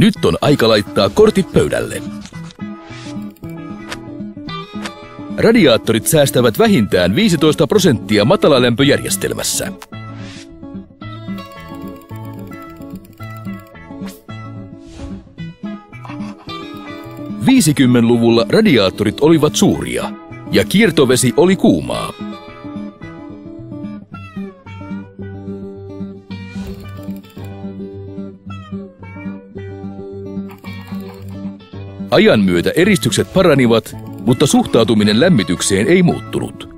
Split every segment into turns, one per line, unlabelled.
Nyt on aika laittaa kortit pöydälle. Radiaattorit säästävät vähintään 15% matalalämpöjärjestelmässä. – 50-luvulla radiaattorit olivat suuria ja kiertovesi oli kuumaa. Ajan myötä eristykset paranivat, mutta suhtautuminen lämmitykseen ei muuttunut.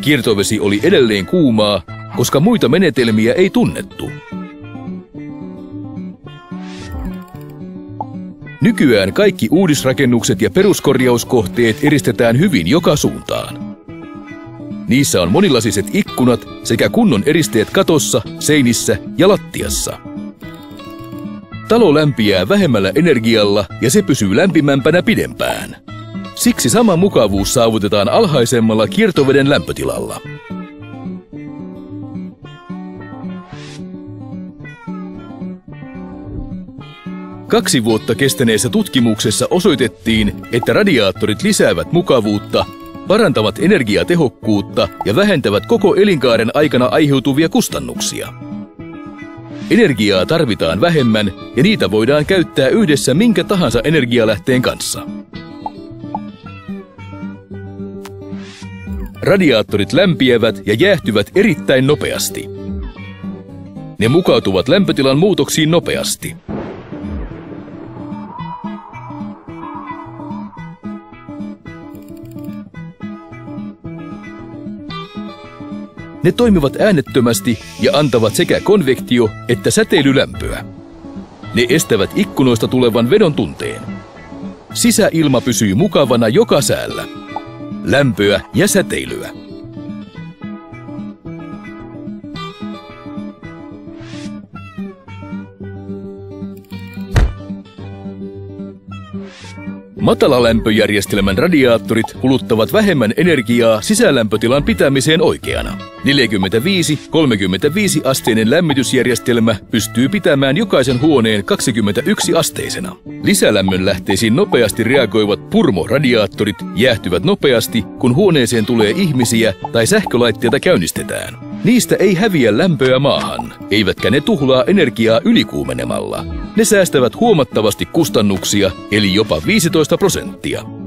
Kiertovesi oli edelleen kuumaa, koska muita menetelmiä ei tunnettu. Nykyään kaikki uudisrakennukset ja peruskorjauskohteet eristetään hyvin joka suuntaan. Niissä on monilasiset ikkunat sekä kunnon eristeet katossa, seinissä ja lattiassa. Talo lämpiää vähemmällä energialla ja se pysyy lämpimämpänä pidempään. Siksi sama mukavuus saavutetaan alhaisemmalla kiertoveden lämpötilalla. Kaksi vuotta kestäneessä tutkimuksessa osoitettiin, että radiaattorit lisäävät mukavuutta, parantavat energiatehokkuutta ja vähentävät koko elinkaaren aikana aiheutuvia kustannuksia. Energiaa tarvitaan vähemmän ja niitä voidaan käyttää yhdessä minkä tahansa energialähteen kanssa. Radiaattorit lämpiävät ja jäähtyvät erittäin nopeasti. Ne mukautuvat lämpötilan muutoksiin nopeasti. Ne toimivat äänettömästi ja antavat sekä konvektio- että säteilylämpöä. Ne estävät ikkunoista tulevan vedon tunteen. Sisäilma pysyy mukavana joka säällä. Lämpöä ja säteilyä. Matalalämpöjärjestelmän radiaattorit kuluttavat vähemmän energiaa sisälämpötilan pitämiseen oikeana. 45-35 asteinen lämmitysjärjestelmä pystyy pitämään jokaisen huoneen 21 asteisena. Lisälämmön lähteisiin nopeasti reagoivat purmoradiaattorit jäähtyvät nopeasti, kun huoneeseen tulee ihmisiä tai sähkölaitteita käynnistetään. Niistä ei häviä lämpöä maahan, eivätkä ne tuhlaa energiaa ylikuumenemalla. Ne säästävät huomattavasti kustannuksia, eli jopa 15%.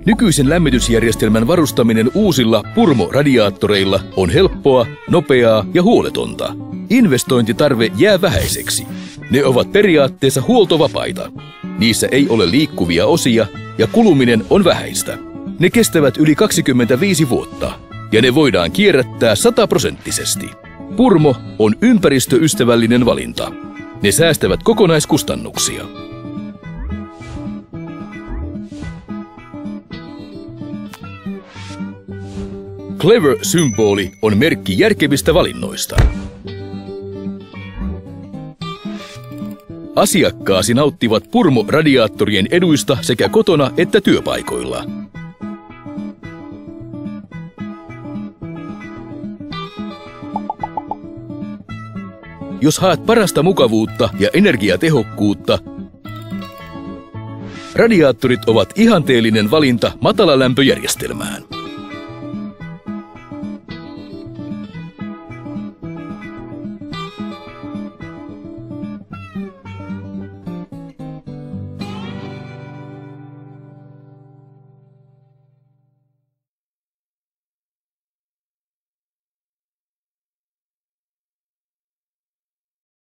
Nykyisen lämmitysjärjestelmän varustaminen uusilla purmoradiaattoreilla on helppoa, nopeaa ja huoletonta. Investointitarve jää vähäiseksi. Ne ovat periaatteessa huoltovapaita. Niissä ei ole liikkuvia osia ja kuluminen on vähäistä. Ne kestävät yli 25 vuotta ja ne voidaan kierrättää 100%. Purmo on ympäristöystävällinen valinta. Ne säästävät kokonaiskustannuksia. Clever-symboli on merkki järkevistä valinnoista. Asiakkaasi nauttivat purmoradiaattorien eduista sekä kotona että työpaikoilla. Jos haet parasta mukavuutta ja energiatehokkuutta, radiaattorit ovat ihanteellinen valinta matalalämpöjärjestelmään.